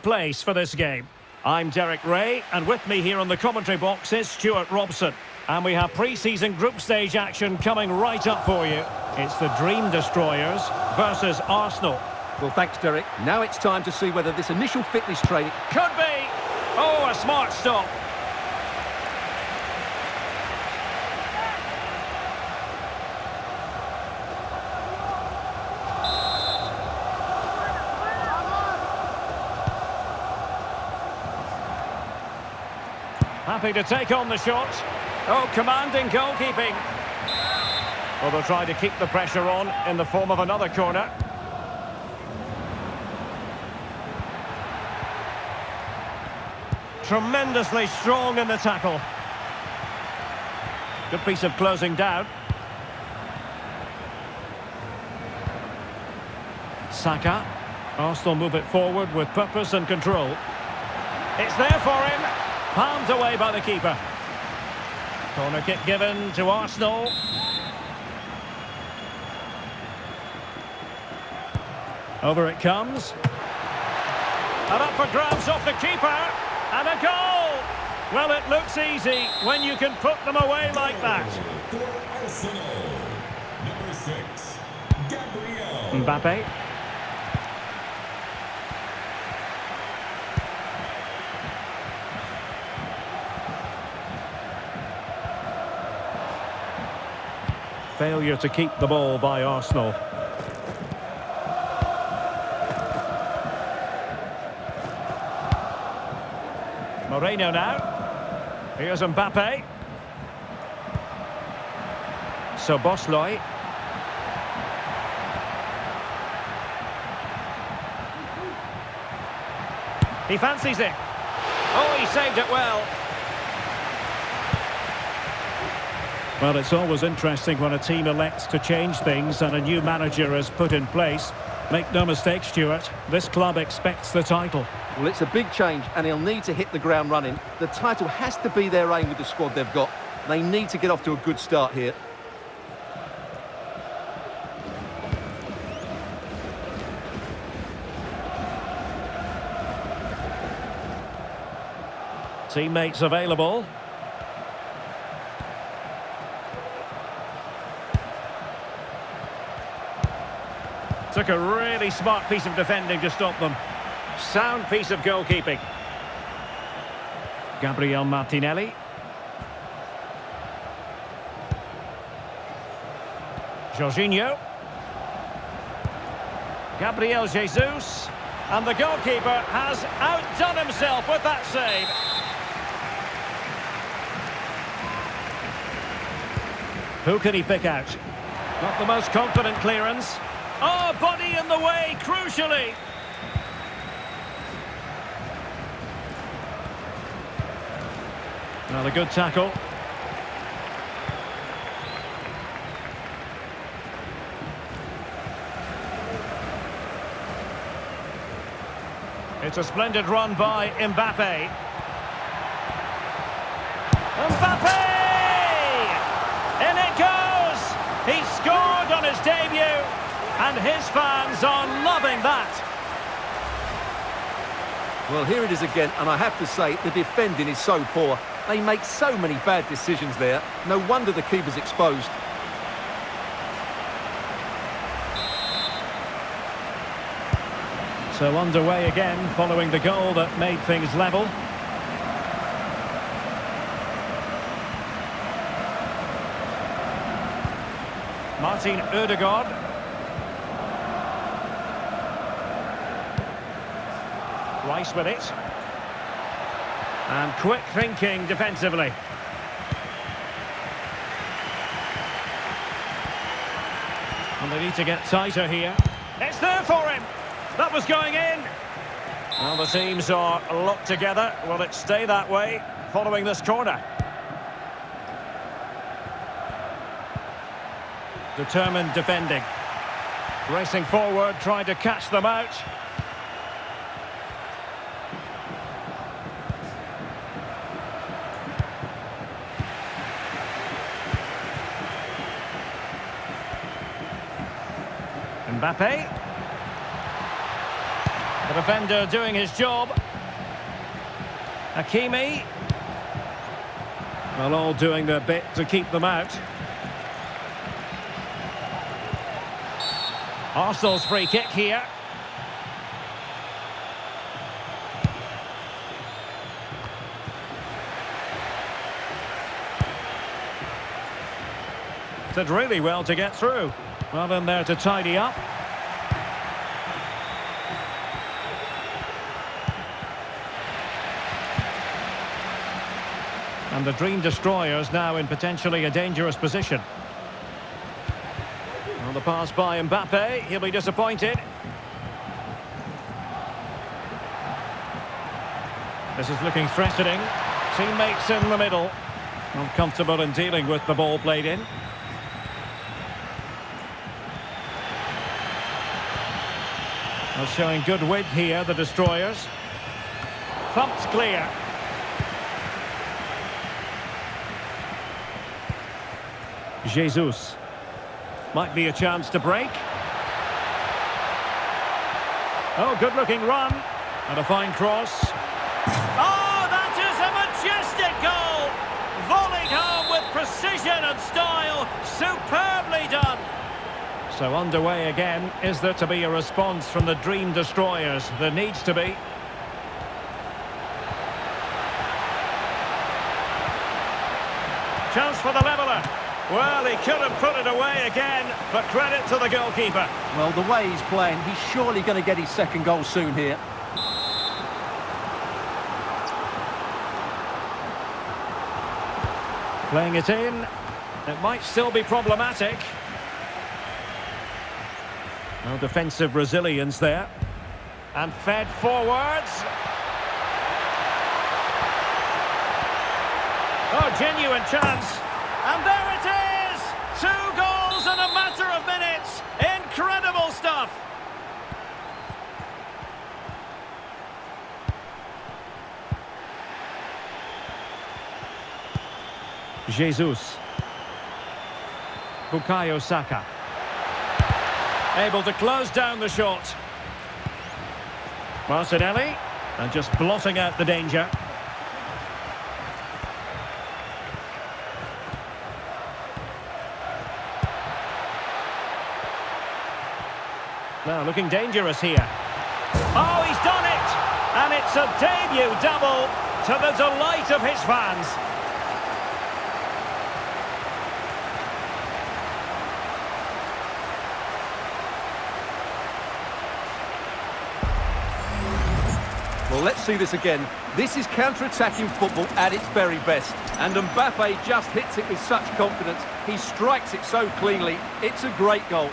place for this game. I'm Derek Ray, and with me here on the commentary box is Stuart Robson. And we have pre-season group stage action coming right up for you. It's the Dream Destroyers versus Arsenal. Well, thanks, Derek. Now it's time to see whether this initial fitness training... Could be! Oh, a smart stop. Happy to take on the shot. Oh, commanding goalkeeping. Well, they'll try to keep the pressure on in the form of another corner. Tremendously strong in the tackle. Good piece of closing down. Saka. Arsenal move it forward with purpose and control. It's there for him. Palmed away by the keeper. Corner kick given to Arsenal. Over it comes. And up for grabs off the keeper. And a goal! Well, it looks easy when you can put them away like that. For Arsenal, number 6, Gabriel. Mbappe. Failure to keep the ball by Arsenal. Moreno now. Here's Mbappe. Szoboszlai. He fancies it. Oh, he saved it well. Well, it's always interesting when a team elects to change things and a new manager is put in place. Make no mistake, Stuart, this club expects the title. Well, it's a big change and he'll need to hit the ground running. The title has to be their aim with the squad they've got. They need to get off to a good start here. Teammates available. Took a really smart piece of defending to stop them. Sound piece of goalkeeping. Gabriel Martinelli. Jorginho. Gabriel Jesus. And the goalkeeper has outdone himself with that save. Who can he pick out? Not the most confident clearance. Oh, body in the way, crucially. Another good tackle. It's a splendid run by Mbappe. Mbappe! In it goes! He scored on his debut, and his fans are loving that. Well, here it is again, and I have to say, the defending is so poor. They make so many bad decisions there. No wonder the keeper's exposed. So underway again, following the goal that made things level. Martin Ødegaard. Rice with it. And quick thinking defensively. And they need to get tighter here. It's there for him. That was going in. Well, the teams are locked together. Will it stay that way following this corner? Determined defending. Racing forward, trying to catch them out. Mbappe. The defender doing his job. Hakimi. Well, all doing their bit to keep them out. Arsenal's free kick here. Did really well to get through. Well in there to tidy up. And the Dream Destroyers now in potentially a dangerous position. Well, the pass by Mbappe, he'll be disappointed. This is looking threatening. Teammates in the middle. Not comfortable in dealing with the ball played in. Well, showing good width here, the Destroyers. Thumped clear. Jesus. Might be a chance to break. Oh, good-looking run. And a fine cross. Oh, that is a majestic goal! Volleyed home with precision and style. Superbly done. So underway again. Is there to be a response from the Dream Destroyers? There needs to be. Chance for the leveller. Well, he could have put it away again, but credit to the goalkeeper. Well, the way he's playing, he's surely going to get his second goal soon here. Playing it in. It might still be problematic. No defensive resilience there. And fed forwards. Oh, genuine chance. And there it is! 2 goals in a matter of minutes. Incredible stuff. Jesus. Bukayo Saka. Able to close down the shot. Martinelli. And just blotting out the danger. Now looking dangerous here. Oh, he's done it! And it's a debut double to the delight of his fans. Well, let's see this again. This is counter-attacking football at its very best. And Mbappe just hits it with such confidence. He strikes it so cleanly. It's a great goal.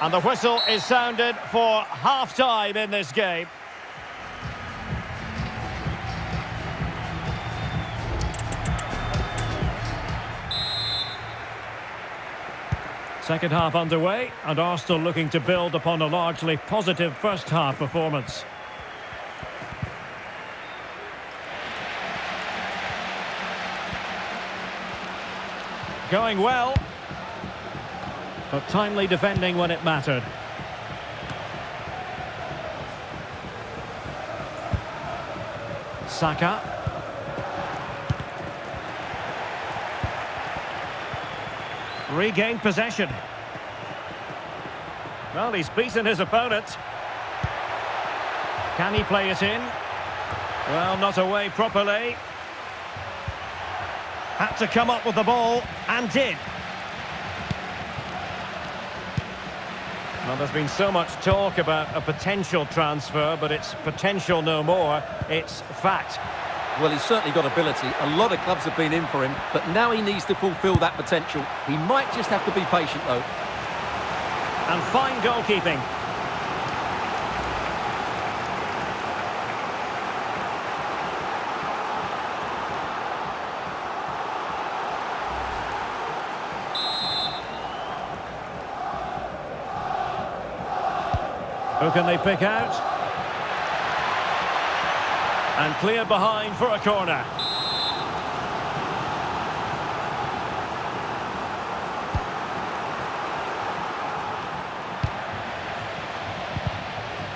And the whistle is sounded for half-time in this game. Second half underway, and Arsenal looking to build upon a largely positive first-half performance. Going well. But timely defending when it mattered. Saka. Regained possession. Well, he's beaten his opponent. Can he play it in? Well, not away properly. Had to come up with the ball, and did. Well, there's been so much talk about a potential transfer, but it's potential no more. It's fact. Well, he's certainly got ability. A lot of clubs have been in for him, but now he needs to fulfil that potential. He might just have to be patient, though. And fine goalkeeping. Who can they pick out? And clear behind for a corner.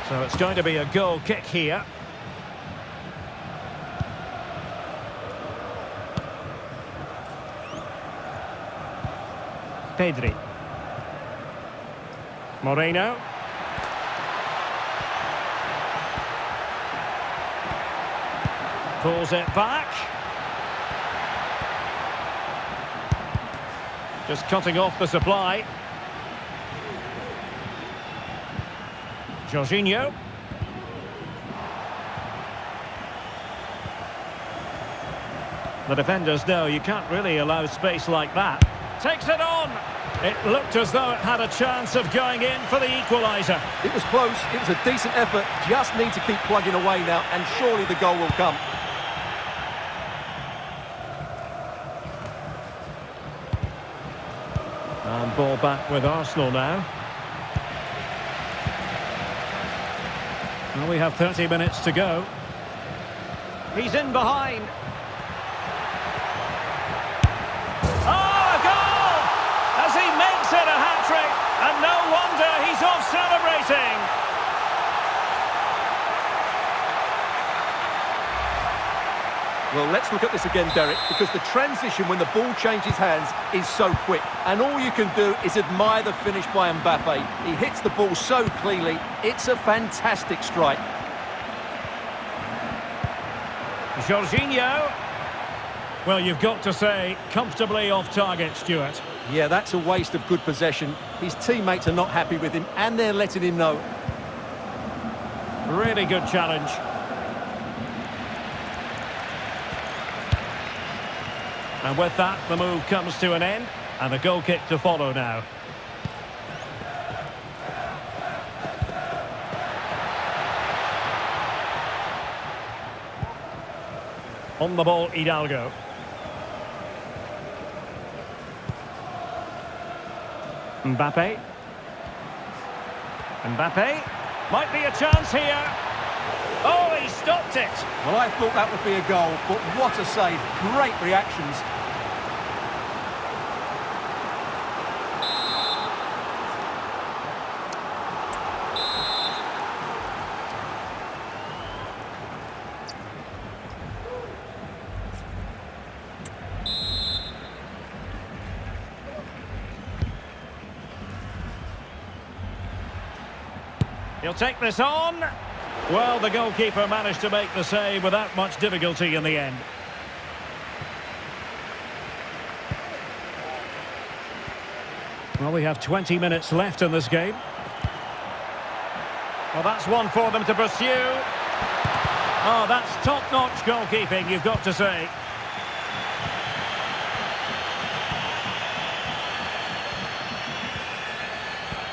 So it's going to be a goal kick here. Pedri. Moreno. Pulls it back. Just cutting off the supply. Jorginho. The defenders know you can't really allow space like that. Takes it on. It looked as though it had a chance of going in for the equaliser. It was close, it was a decent effort, just need to keep plugging away now, and surely the goal will come. And ball back with Arsenal now. Well, we have 30 minutes to go. He's in behind. A hat-trick, and no wonder he's off celebrating. Well, let's look at this again, Derek, because the transition when the ball changes hands is so quick, and all you can do is admire the finish by Mbappe. He hits the ball so cleanly, it's a fantastic strike. Jorginho. Well, you've got to say, comfortably off target, Stuart. Yeah, that's a waste of good possession. His teammates are not happy with him, and they're letting him know. Really good challenge. And with that, the move comes to an end, and a goal kick to follow now. On the ball, Hidalgo. Mbappe. Mbappe. Might be a chance here. Oh, he stopped it. Well, I thought that would be a goal, but what a save. Great reactions. He'll take this on. Well, the goalkeeper managed to make the save without much difficulty in the end. Well, we have 20 minutes left in this game. Well, that's one for them to pursue. Oh, that's top-notch goalkeeping, you've got to say.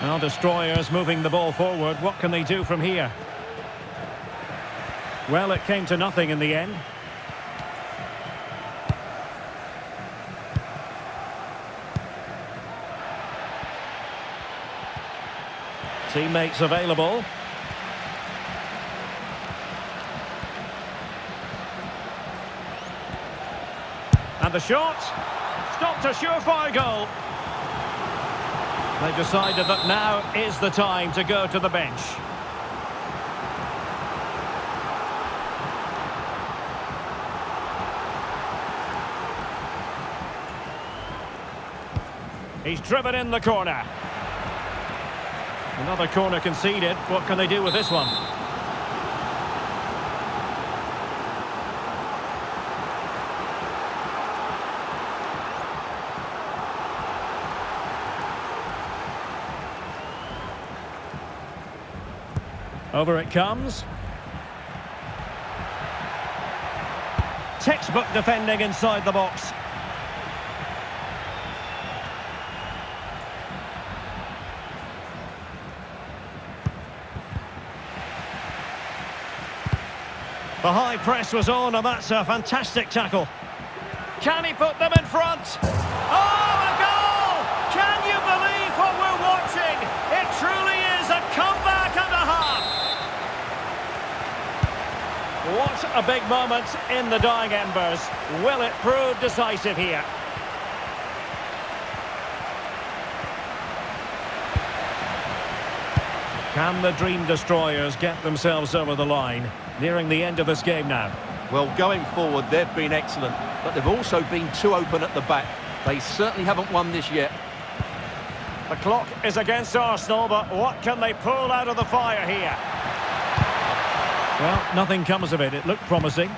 Well, destroyers moving the ball forward. What can they do from here? Well, it came to nothing in the end. Teammates available. And the shot. Stopped a surefire goal. They've decided that now is the time to go to the bench. He's driven in the corner. Another corner conceded. What can they do with this one? Over it comes. Textbook defending inside the box. The high press was on, and that's a fantastic tackle. Can he put them in front? Oh, a goal! Can you believe what we're watching? It truly is a comeback and a half. What a big moment in the dying embers. Will it prove decisive here? Can the Dream Destroyers get themselves over the line? Nearing the end of this game now. Well, going forward, they've been excellent, but they've also been too open at the back. They certainly haven't won this yet. The clock is against Arsenal, but what can they pull out of the fire here? Well, nothing comes of it. It looked promising.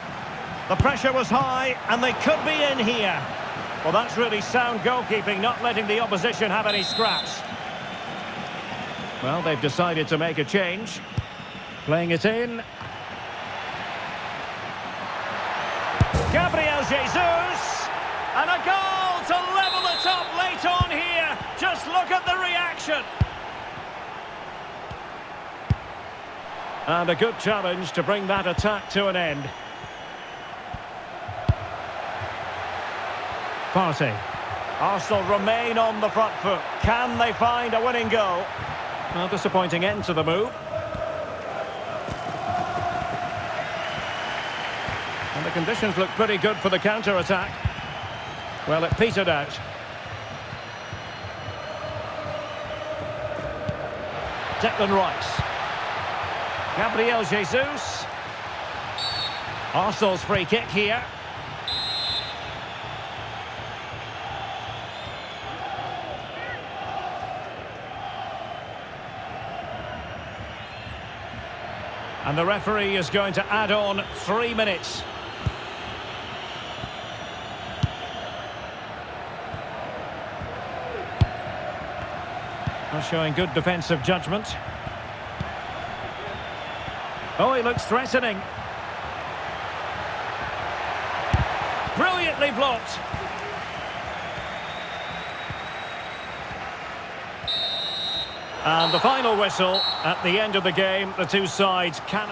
The pressure was high, and they could be in here. Well, that's really sound goalkeeping, not letting the opposition have any scraps. Well, they've decided to make a change. Playing it in. Gabriel Jesus! And a goal to level it up late on here. Just look at the reaction. And a good challenge to bring that attack to an end. Partey. Arsenal remain on the front foot. Can they find a winning goal? Well, disappointing end to the move. And the conditions look pretty good for the counter-attack. Well, it petered out. Declan Rice. Gabriel Jesus. Arsenal's free kick here. And the referee is going to add on 3 minutes. Well, showing good defensive judgment. Oh, he looks threatening. Brilliantly blocked. And the final whistle at the end of the game. The two sides can...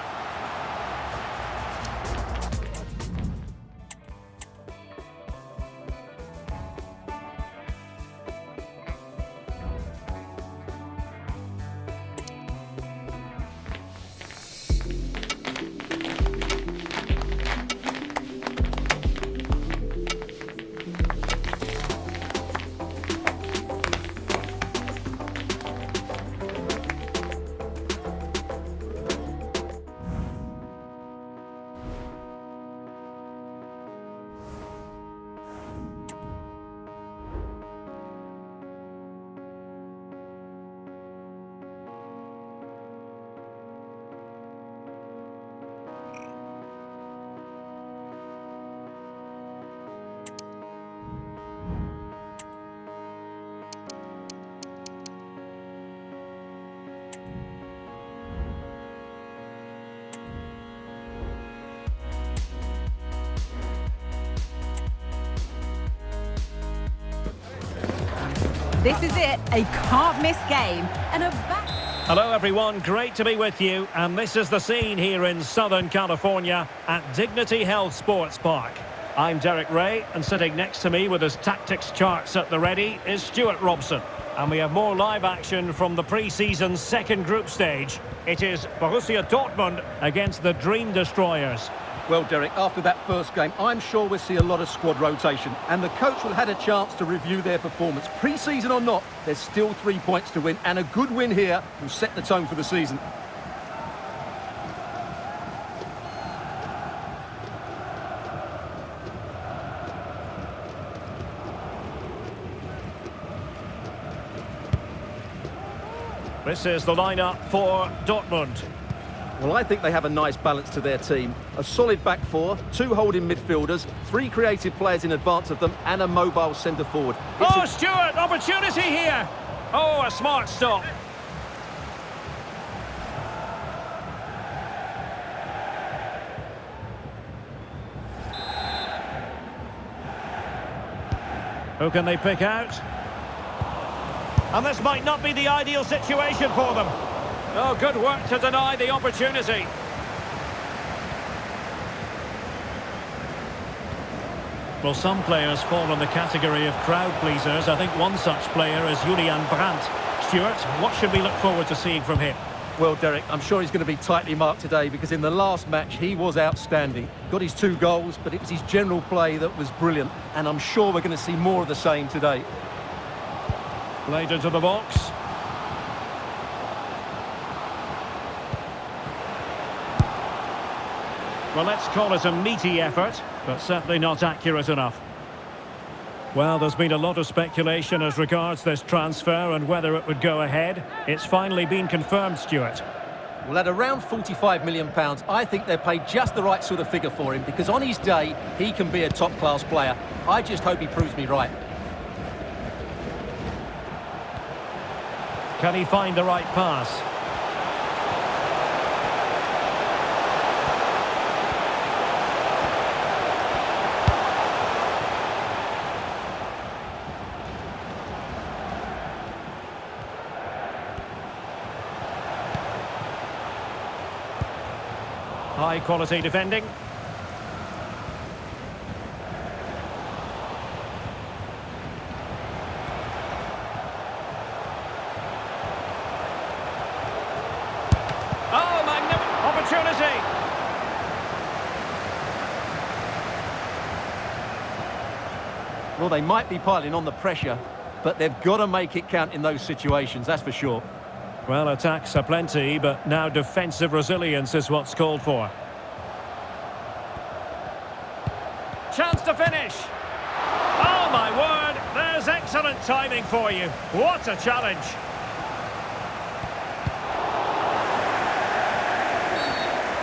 This is it, a can't-miss game and a back... Hello everyone, great to be with you, and this is the scene here in Southern California at Dignity Health Sports Park. I'm Derek Ray, and sitting next to me with his tactics charts at the ready is Stuart Robson. And we have more live action from the pre-season second group stage. It is Borussia Dortmund against the Dream Destroyers. Well, Derek, after that first game, I'm sure we'll see a lot of squad rotation, and the coach will have had a chance to review their performance. Pre-season or not, there's still 3 points to win, and a good win here will set the tone for the season. This is the lineup for Dortmund. Well, I think they have a nice balance to their team. A solid back four, 2 holding midfielders, 3 creative players in advance of them, and a mobile centre-forward. Oh, Stuart, opportunity here! Oh, a smart stop. Who can they pick out? And this might not be the ideal situation for them. Oh, good work to deny the opportunity. Well, some players fall in the category of crowd pleasers. I think one such player is Julian Brandt. Stuart, what should we look forward to seeing from him? Well, Derek, I'm sure he's going to be tightly marked today because in the last match he was outstanding. Got his 2 goals, but it was his general play that was brilliant. And I'm sure we're going to see more of the same today. Played into the box. Well, let's call it a meaty effort, but certainly not accurate enough. Well, there's been a lot of speculation as regards this transfer and whether it would go ahead. It's finally been confirmed, Stuart. Well, at around £45 million, I think they paid just the right sort of figure for him, because on his day, he can be a top-class player. I just hope he proves me right. Can he find the right pass? High quality defending. Oh, magnificent opportunity. Well, they might be piling on the pressure, but they've got to make it count in those situations, that's for sure. Well, attacks are plenty, but now defensive resilience is what's called for. Chance to finish. Oh, my word, there's excellent timing for you. What a challenge.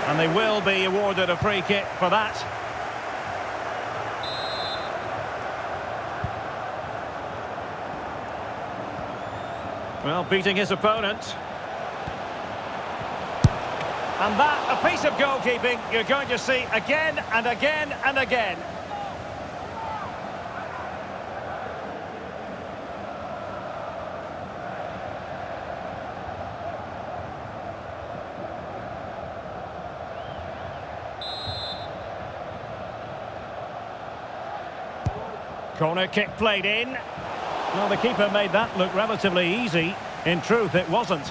And they will be awarded a free kick for that. Well, beating his opponent. And that, a piece of goalkeeping you're going to see again and again and again. Corner kick played in. Well, the keeper made that look relatively easy. In truth, it wasn't.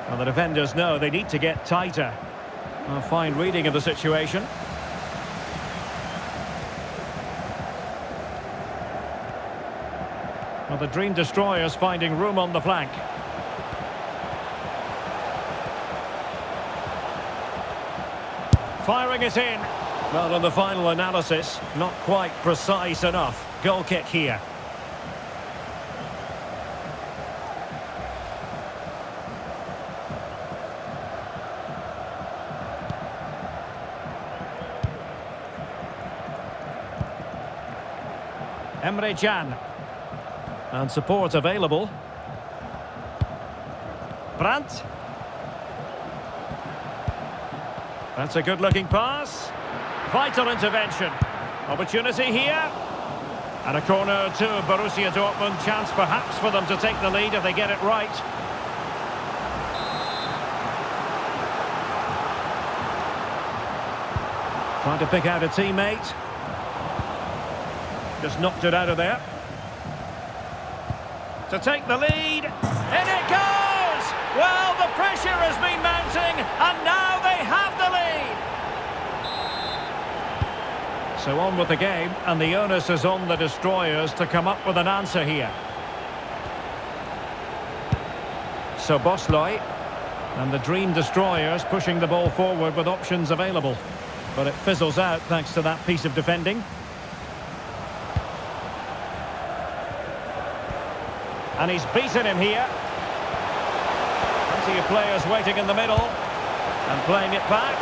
Well, the defenders know they need to get tighter. A fine reading of the situation. Well, the Dream Destroyers finding room on the flank. Firing it in. Well, on the final analysis, not quite precise enough. Goal kick here. Emre Can. And support available. Brandt. That's a good-looking pass. Vital intervention. Opportunity here. And a corner to Borussia Dortmund. Chance perhaps for them to take the lead if they get it right. Trying to pick out a teammate. Just knocked it out of there. To take the lead. In it goes! Well, the pressure has been mounting, and now they have the lead. So on with the game, and the onus is on the Destroyers to come up with an answer here. So Bosley, and the Dream Destroyers pushing the ball forward with options available. But it fizzles out thanks to that piece of defending. And he's beaten him here. Plenty of players waiting in the middle. And playing it back.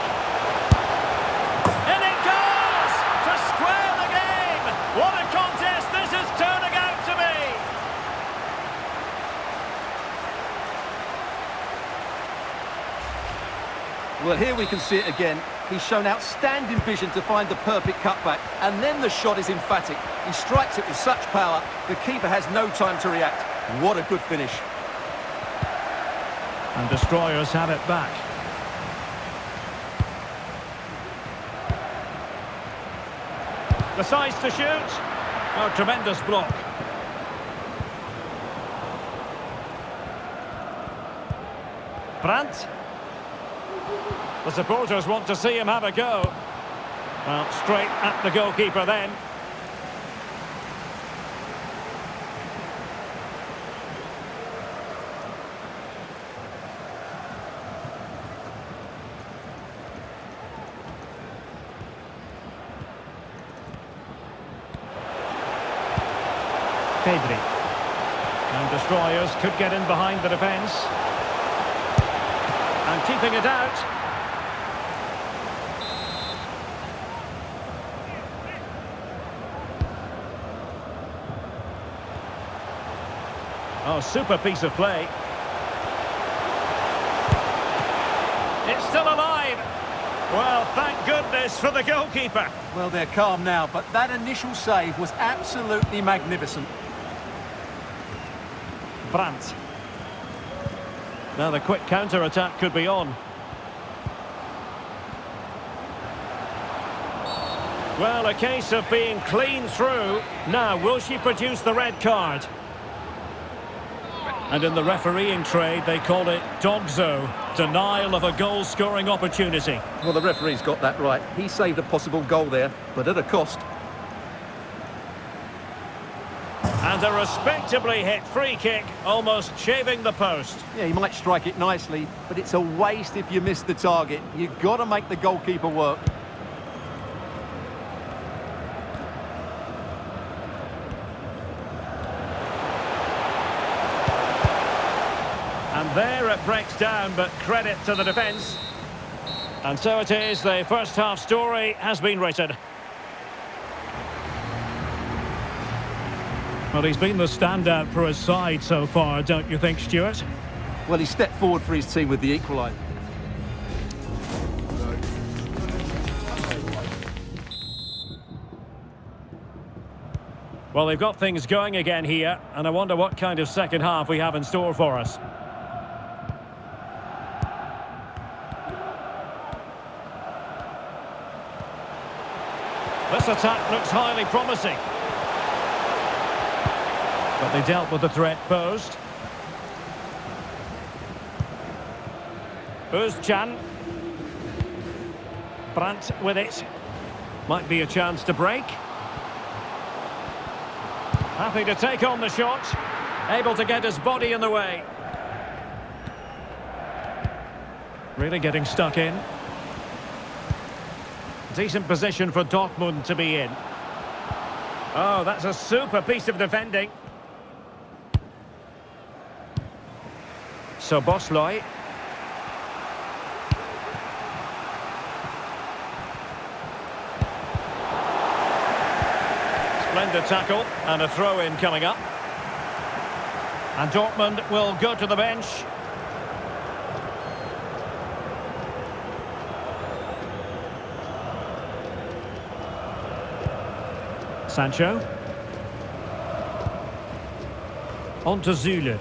In it goes! To square the game! What a contest this is turning out to be! Well, here we can see it again. He's shown outstanding vision to find the perfect cutback. And then the shot is emphatic. He strikes it with such power, the keeper has no time to react. What a good finish. And Destroyers have it back. Decides to shoot. Oh, tremendous block. Brandt. The supporters want to see him have a go. Well, straight at the goalkeeper then. Pedri. And destroyers could get in behind the defence. And keeping it out. Oh, super piece of play. It's still alive. Well, thank goodness for the goalkeeper. Well, they're calm now, but that initial save was absolutely magnificent. Brandt. Now the quick counter-attack could be on. Well, a case of being clean through. Now, will she produce the red card? And in the refereeing trade, they call it dogzo, denial of a goal-scoring opportunity. Well, the referee's got that right. He saved a possible goal there, but at a cost. And a respectably hit free kick, almost shaving the post. Yeah, he might strike it nicely, but it's a waste if you miss the target. You've got to make the goalkeeper work. And there it breaks down, but credit to the defence. And so it is, the first half story has been written. Well, he's been the standout for his side so far, don't you think, Stuart? Well, he stepped forward for his team with the equaliser. Well, they've got things going again here, and I wonder what kind of second half we have in store for us. This attack looks highly promising. But they dealt with the threat posed. Özcan. Brandt with it. Might be a chance to break. Happy to take on the shot. Able to get his body in the way. Really getting stuck in. Decent position for Dortmund to be in. Oh, that's a super piece of defending. So Bosley. Splendid tackle and a throw-in coming up. And Dortmund will go to the bench. Sancho. On to Zule.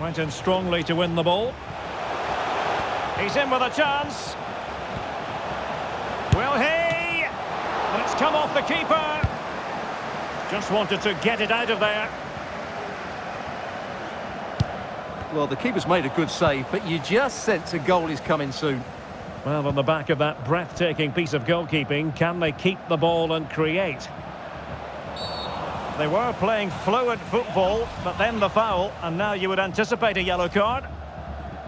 Went in strongly to win the ball. He's in with a chance. Will he? And it's come off the keeper. Just wanted to get it out of there. Well, the keeper's made a good save, but you just sense a goal is coming soon. Well, on the back of that breathtaking piece of goalkeeping, can they keep the ball and create? They were playing fluid football, but then the foul, and now you would anticipate a yellow card.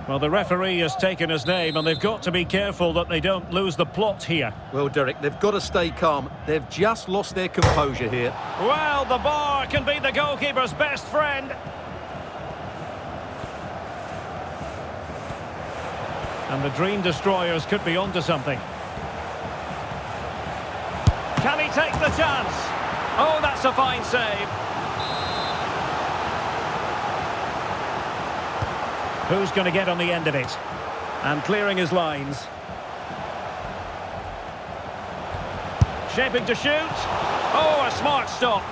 Well, the referee has taken his name, and they've got to be careful that they don't lose the plot here. Well, Derek, they've got to stay calm. They've just lost their composure here. Well, the bar can be the goalkeeper's best friend. And the Dream Destroyers could be onto something. Can he take the chance? Oh, that's a fine save. Who's going to get on the end of it? And clearing his lines. Shaping to shoot. Oh, a smart stop.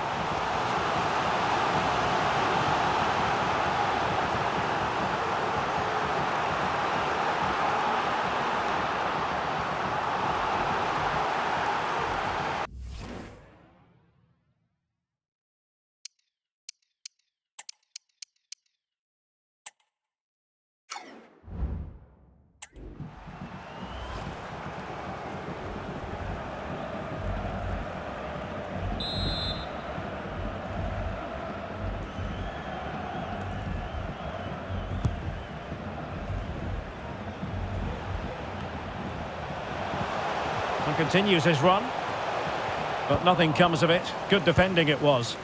And continues his run. But nothing comes of it. Good defending it was.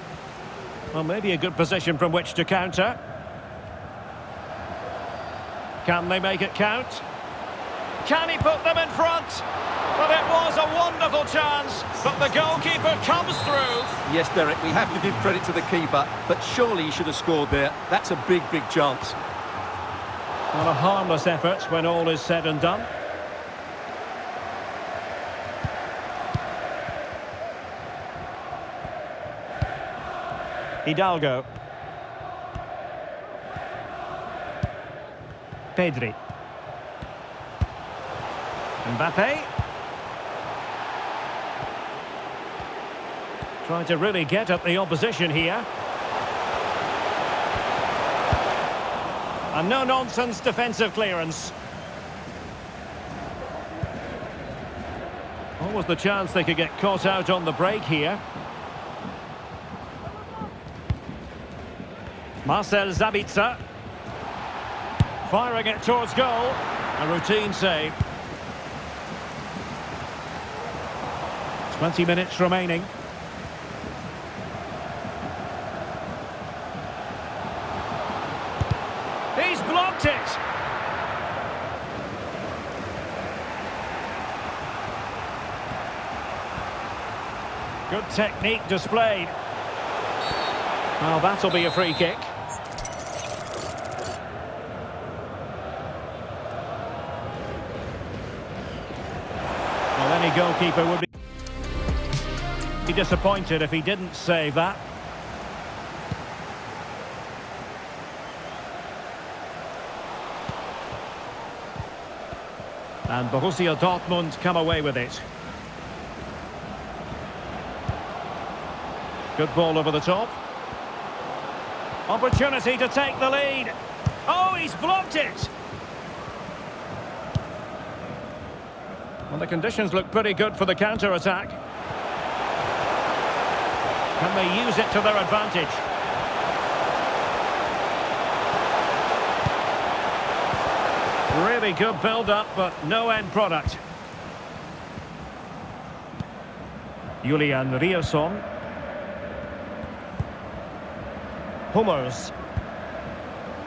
Well, maybe a good position from which to counter. Can they make it count? Can he put them in front? But it was a wonderful chance, but the goalkeeper comes through. Yes, Derek, we have to give credit to the keeper, but surely he should have scored there. That's a big, big chance. Well, a harmless effort when all is said and done. Hidalgo. Pedri. Mbappe. Trying to really get at the opposition here. A no-nonsense defensive clearance. Almost the chance they could get caught out on the break here. Marcel Sabitzer. Firing it towards goal. A routine save. 20 minutes remaining. He's blocked it. Good technique displayed. Well, that'll be a free kick. Well, any goalkeeper would be disappointed if he didn't save that. And Borussia Dortmund come away with it. Good ball over the top. Opportunity to take the lead. Oh, he's blocked it. Well, the conditions look pretty good for the counter-attack. Can they use it to their advantage? Really good build-up, but no end product. Julian Riasson. Hummels.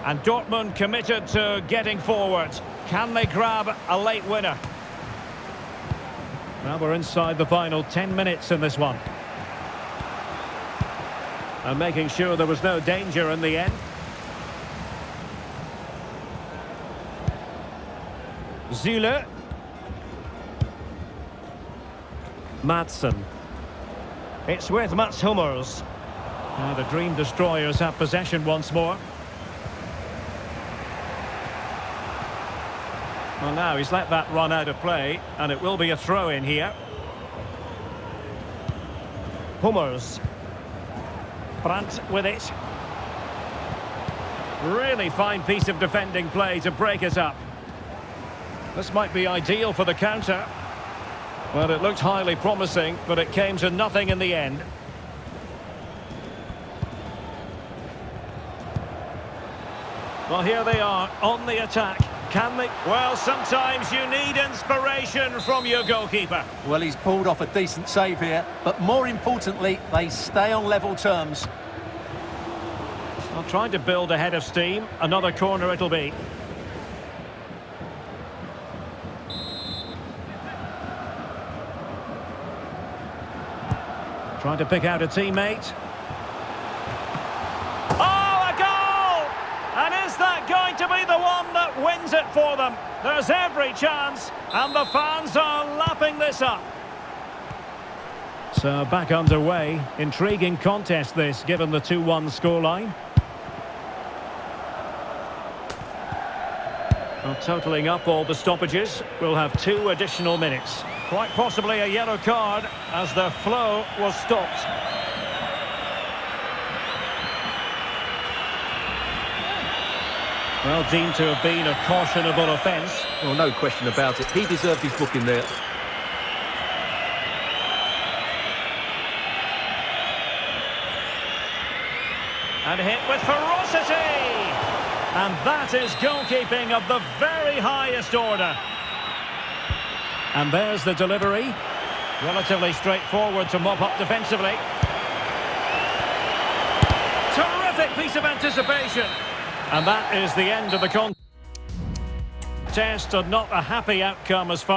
And Dortmund committed to getting forward. Can they grab a late winner? Well, we're inside the final 10 minutes in this one. And making sure there was no danger in the end. Zule. Madsen. It's with Mats Hummels. Now the Dream Destroyers have possession once more. Well, now he's let that run out of play, and it will be a throw-in here. Hummels. Brandt with it. Really fine piece of defending play to break it up. This might be ideal for the counter. Well, it looked highly promising, but it came to nothing in the end. Well, here they are on the attack. Can they? Well, sometimes you need inspiration from your goalkeeper. Well, he's pulled off a decent save here, but more importantly, they stay on level terms. Well, trying to build a head of steam. Another corner it'll be. Trying to pick out a teammate. Going to be the one that wins it for them. There's every chance, and the fans are lapping this up. So back underway. Intriguing contest this, given the 2-1 scoreline. Well, totalling up all the stoppages, we'll have 2 additional minutes. Quite possibly a yellow card, as the flow was stopped. Well, deemed to have been a cautionable offence. Well, no question about it. He deserved his booking there. And hit with ferocity! And that is goalkeeping of the very highest order. And there's the delivery. Relatively straightforward to mop up defensively. release of anticipation. And that is the end of the contest, and not a happy outcome as far